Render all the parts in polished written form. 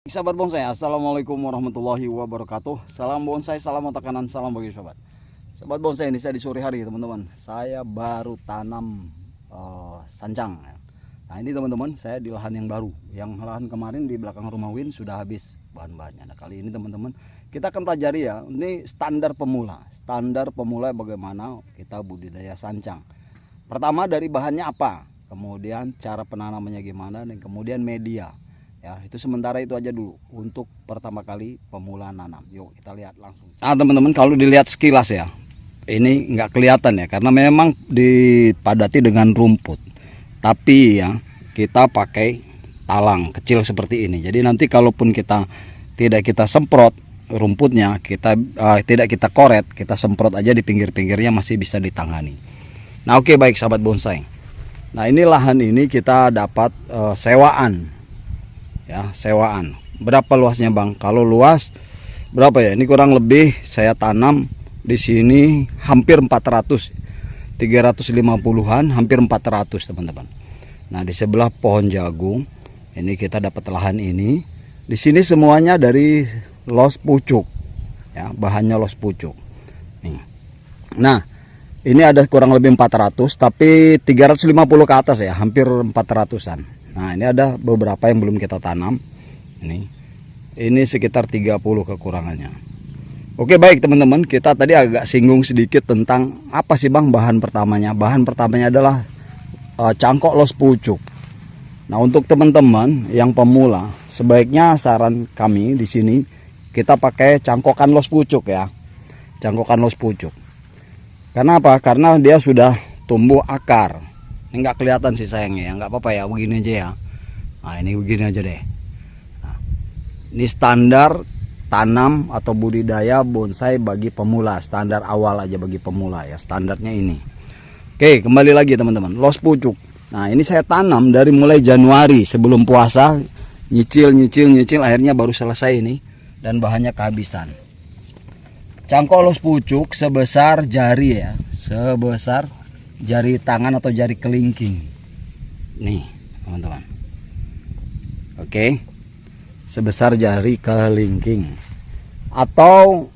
Sahabat bonsai, assalamualaikum warahmatullahi wabarakatuh. Salam bonsai, salam otak kanan, salam bagi sobat. Sahabat bonsai, ini saya di sore hari teman-teman. Saya baru tanam sancang. Nah ini teman-teman, saya di lahan yang baru. Yang lahan kemarin di belakang rumah Win sudah habis bahan-bahannya. Nah kali ini teman-teman, kita akan pelajari ya. Ini standar pemula. Standar pemula bagaimana kita budidaya sancang. Pertama dari bahannya apa, kemudian cara penanamannya gimana, dan kemudian media. Ya itu sementara itu aja dulu untuk pertama kali pemula nanam. Yuk kita lihat langsung. Nah teman-teman, kalau dilihat sekilas ya, ini nggak kelihatan ya karena memang dipadati dengan rumput. Tapi ya kita pakai talang kecil seperti ini. Jadi nanti kalaupun kita tidak kita semprot rumputnya, kita tidak kita koret, kita semprot aja di pinggir-pinggirnya masih bisa ditangani. Nah oke, baik sahabat bonsai. Nah ini lahan ini kita dapat sewaan. Ya, sewaan. Berapa luasnya Bang? Kalau luas berapa ya? Ini kurang lebih saya tanam di sini hampir 400. 350-an, hampir 400 teman-teman. Nah, di sebelah pohon jagung ini kita dapat lahan ini. Di sini semuanya dari los pucuk. Ya, bahannya los pucuk. Nih. Nah, ini ada kurang lebih 400 tapi 350 ke atas ya, hampir 400-an. Nah ini ada beberapa yang belum kita tanam. Ini sekitar 30 kekurangannya. Oke baik teman-teman, kita tadi agak singgung sedikit tentang apa sih Bang bahan pertamanya. Bahan pertamanya adalah cangkok los pucuk. Nah untuk teman-teman yang pemula, sebaiknya saran kami di sini kita pakai cangkokan los pucuk ya. Cangkokan los pucuk. Karena apa? Karena dia sudah tumbuh akar. Ini nggak kelihatan sih sayangnya ya, nggak apa-apa ya, begini aja ya. Nah ini begini aja deh. Nah, ini standar tanam atau budidaya bonsai bagi pemula, standar awal aja bagi pemula ya, standarnya ini. Oke kembali lagi teman-teman, los pucuk. Nah ini saya tanam dari mulai Januari sebelum puasa, nyicil akhirnya baru selesai ini dan bahannya kehabisan. Cangkok los pucuk sebesar jari ya, sebesar jari tangan atau jari kelingking. Nih teman-teman. Oke, sebesar jari kelingking. Atau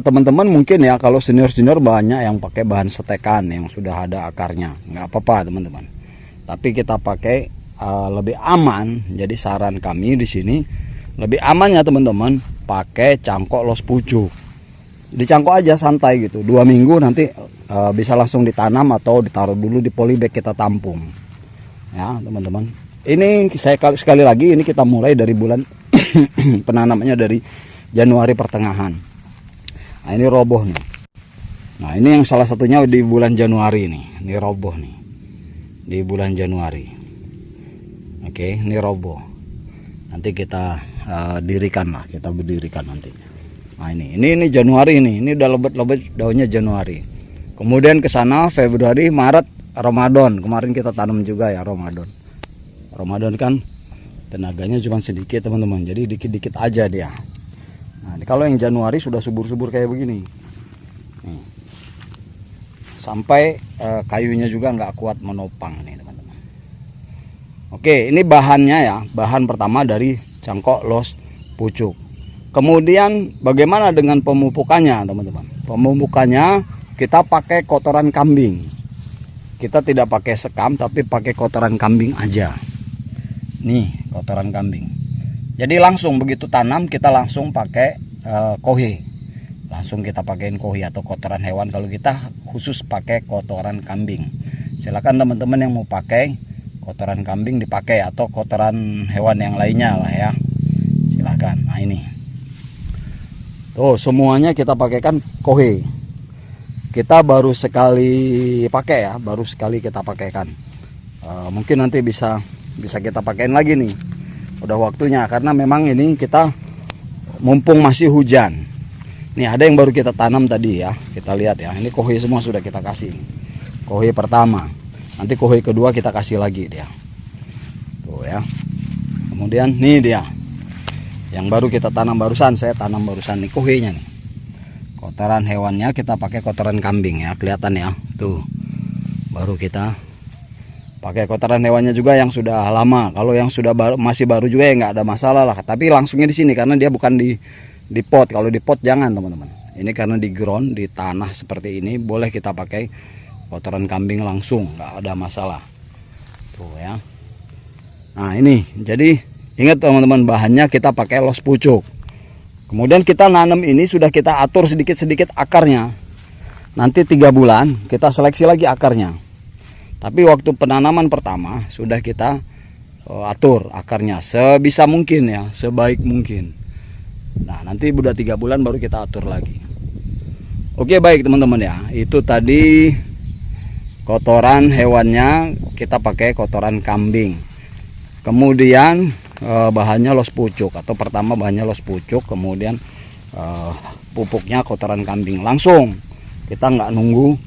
teman-teman mungkin ya, kalau senior banyak yang pakai bahan setekan yang sudah ada akarnya, nggak apa-apa teman-teman. Tapi kita pakai lebih aman. Jadi saran kami di sini lebih amannya teman-teman pakai cangkok los pucuk. Dicangkok aja santai gitu, 2 minggu nanti bisa langsung ditanam atau ditaruh dulu di polybag kita tampung ya teman-teman. Ini saya sekali lagi ini kita mulai dari bulan penanamannya dari Januari pertengahan. Nah ini roboh nih. Nah ini yang salah satunya di bulan Januari nih, ini roboh nih di bulan Januari. Oke ini roboh, nanti kita dirikan lah, kita berdirikan nanti. Nah ini Januari ini udah lebat-lebat daunnya Januari. Kemudian ke sana Februari, Maret, Ramadan. Kemarin kita tanam juga ya Ramadan. Ramadan kan tenaganya cuma sedikit teman-teman. Jadi dikit-dikit aja dia. Nah, kalau yang Januari sudah subur-subur kayak begini. Nih. Sampai kayunya juga nggak kuat menopang nih teman-teman. Oke, ini bahannya ya. Bahan pertama dari cangkok los pucuk. Kemudian bagaimana dengan pemupukannya teman-teman? Pemupukannya kita pakai kotoran kambing. Kita tidak pakai sekam tapi pakai kotoran kambing aja. Nih kotoran kambing. Jadi langsung begitu tanam kita langsung pakai kohe. Langsung kita pakaiin kohe atau kotoran hewan. Kalau kita khusus pakai kotoran kambing. Silakan teman-teman yang mau pakai kotoran kambing dipakai atau kotoran hewan yang lainnya lah ya. Silakan. Nah ini. Tuh semuanya kita pakaikan kohe. Kita baru sekali pakai ya, baru sekali kita pakaikan. Mungkin nanti bisa kita pakaiin lagi nih. Udah waktunya karena memang ini kita mumpung masih hujan. Nih ada yang baru kita tanam tadi ya, kita lihat ya. Ini kohe semua sudah kita kasih. Kohe pertama, nanti kohe kedua kita kasih lagi dia. Tuh ya. Kemudian nih dia. Yang baru kita tanam barusan, saya tanam barusan nih kohenya nih. Kotoran hewannya kita pakai kotoran kambing ya, kelihatan ya. Tuh. Baru kita pakai kotoran hewannya juga yang sudah lama. Kalau yang sudah masih baru juga ya nggak ada masalah lah, tapi langsungnya di sini karena dia bukan di pot. Kalau di pot jangan teman-teman, ini karena di ground, di tanah seperti ini boleh kita pakai kotoran kambing langsung, nggak ada masalah tuh ya. Nah ini, jadi ingat teman-teman, bahannya kita pakai los pucuk. Kemudian kita nanam ini sudah kita atur sedikit-sedikit akarnya. Nanti 3 bulan kita seleksi lagi akarnya. Tapi waktu penanaman pertama sudah kita atur akarnya sebisa mungkin ya, sebaik mungkin. Nah nanti udah 3 bulan baru kita atur lagi. Oke baik teman-teman ya, itu tadi kotoran hewannya kita pakai kotoran kambing. Kemudian bahannya los pucuk, atau pertama bahannya los pucuk, kemudian pupuknya kotoran kambing. Langsung kita nggak nunggu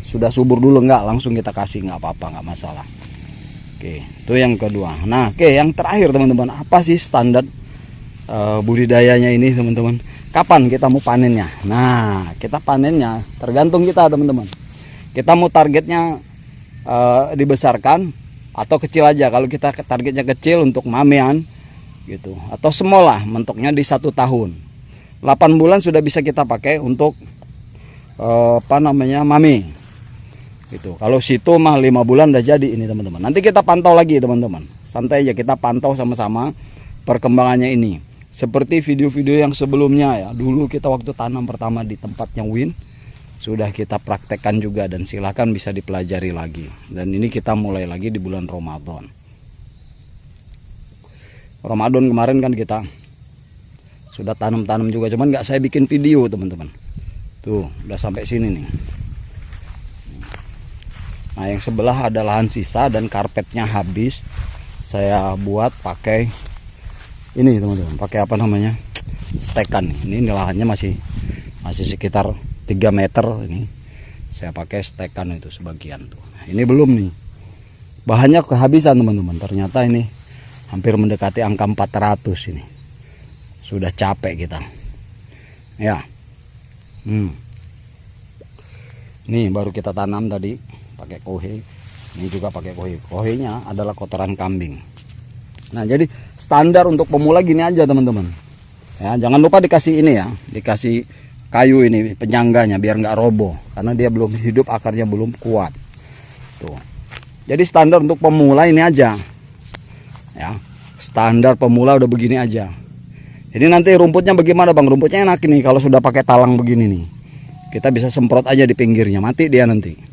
sudah subur dulu, nggak, langsung kita kasih, nggak apa-apa, nggak masalah. Oke, itu yang kedua. Nah oke, yang terakhir teman-teman, apa sih standar budidayanya ini teman-teman? Kapan kita mau panennya? Nah kita panennya tergantung kita teman-teman. Kita mau targetnya dibesarkan atau kecil aja. Kalau kita targetnya kecil untuk mamean gitu, atau small lah, mentoknya di 1 tahun. 8 bulan sudah bisa kita pakai untuk mami gitu. Kalau situ mah 5 bulan udah jadi ini teman-teman. Nanti kita pantau lagi teman-teman, santai aja, kita pantau sama-sama perkembangannya ini. Seperti video-video yang sebelumnya ya, dulu kita waktu tanam pertama di tempatnya Win sudah kita praktekkan juga, dan silahkan bisa dipelajari lagi. Dan ini kita mulai lagi di bulan Ramadan. Ramadan kemarin kan kita sudah tanam-tanam juga, cuman nggak saya bikin video teman-teman. Tuh udah sampai sini nih. Nah yang sebelah ada lahan sisa dan karpetnya habis. Saya buat pakai ini teman-teman, pakai apa namanya, stekan. Ini lahannya masih sekitar 3 meter ini. Saya pakai stekan itu sebagian tuh. Ini belum nih, bahannya kehabisan teman-teman. Ternyata ini hampir mendekati angka 400 ini. Sudah capek kita ya. Nih baru kita tanam tadi pakai kohe. Ini juga pakai kohe. Kohenya adalah kotoran kambing. Nah jadi standar untuk pemula gini aja teman-teman ya. Jangan lupa dikasih ini ya, dikasih kayu ini penyangganya biar nggak roboh, karena dia belum hidup, akarnya belum kuat tuh. Jadi standar untuk pemula ini aja ya, standar pemula udah begini aja. Ini nanti rumputnya bagaimana bang? Rumputnya enak ini kalau sudah pakai talang begini nih, kita bisa semprot aja di pinggirnya, mati dia nanti.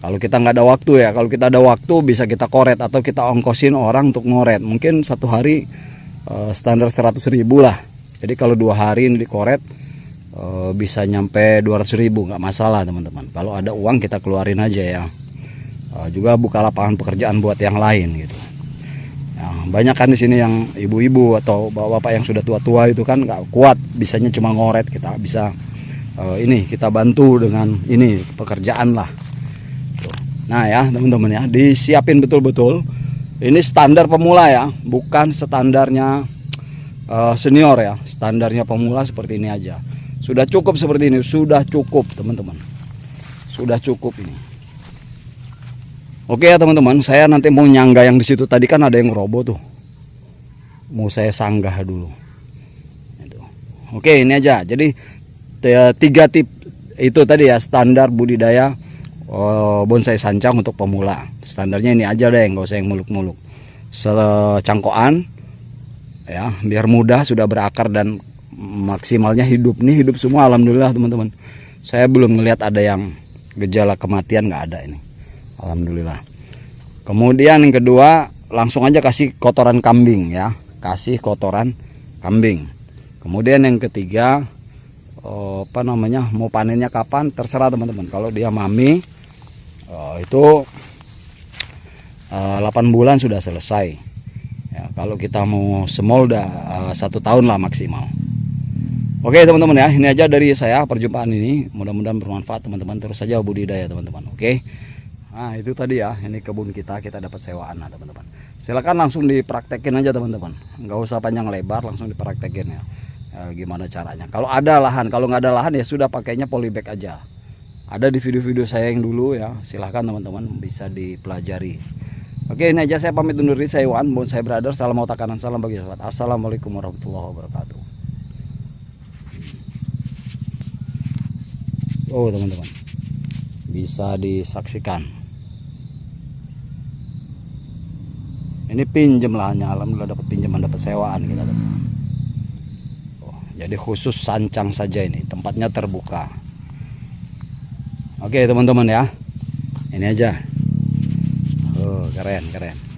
Kalau kita nggak ada waktu ya, kalau kita ada waktu bisa kita koret atau kita ongkosin orang untuk ngoret. Mungkin 1 hari standar 100.000 lah. Jadi kalau 2 hari ini dikoret bisa nyampe 200.000, nggak masalah teman-teman. Kalau ada uang kita keluarin aja ya. Juga buka lapangan pekerjaan buat yang lain gitu. Ya, banyak kan di sini yang ibu-ibu atau bapak-bapak yang sudah tua-tua itu kan nggak kuat, bisanya cuma ngoret. Kita bisa ini kita bantu dengan ini pekerjaan lah. Nah ya teman-teman ya, disiapin betul-betul. Ini standar pemula ya, bukan standarnya senior ya. Standarnya pemula seperti ini aja. Sudah cukup seperti ini, sudah cukup teman-teman. Sudah cukup ini. Oke ya teman-teman, saya nanti mau nyangga yang di situ tadi kan ada yang roboh tuh. Mau saya sanggah dulu. Oke ini aja. Jadi 3 tip itu tadi ya, standar budidaya bonsai sancang untuk pemula. Standarnya ini aja deh, nggak usah yang muluk-muluk. Secangkokan ya, biar mudah, sudah berakar dan maksimalnya hidup. Nih hidup semua alhamdulillah teman-teman. Saya belum ngelihat ada yang gejala kematian, nggak ada ini, alhamdulillah. Kemudian yang kedua, langsung aja kasih kotoran kambing ya, kasih kotoran kambing. Kemudian yang ketiga, mau panennya kapan terserah teman-teman. Kalau dia mami itu 8 bulan sudah selesai ya. Kalau kita mau small udah 1 tahun lah maksimal. Oke teman-teman ya, ini aja dari saya perjumpaan ini, mudah-mudahan bermanfaat teman-teman. Terus saja budidaya teman-teman. Oke, nah itu tadi ya, ini kebun kita dapat sewaan lah teman-teman. Silakan langsung dipraktekin aja teman-teman, nggak usah panjang lebar, langsung dipraktekin ya. Gimana caranya. Kalau ada lahan, kalau nggak ada lahan ya sudah pakainya polybag aja ada di video-video saya yang dulu ya. Silahkan teman-teman bisa dipelajari. Oke, ini aja saya pamit undur diri. Saya Iwan, Bonsai Brother. Salam otak kanan, salam bagi sahabat. Assalamualaikum warahmatullahi wabarakatuh. Oh teman-teman, bisa disaksikan. Ini pinjem lah, alhamdulillah dapat pinjaman, dapat sewaan kita teman. Oh, jadi khusus sancang saja ini, tempatnya terbuka. Oke teman-teman ya, ini aja. Oh keren.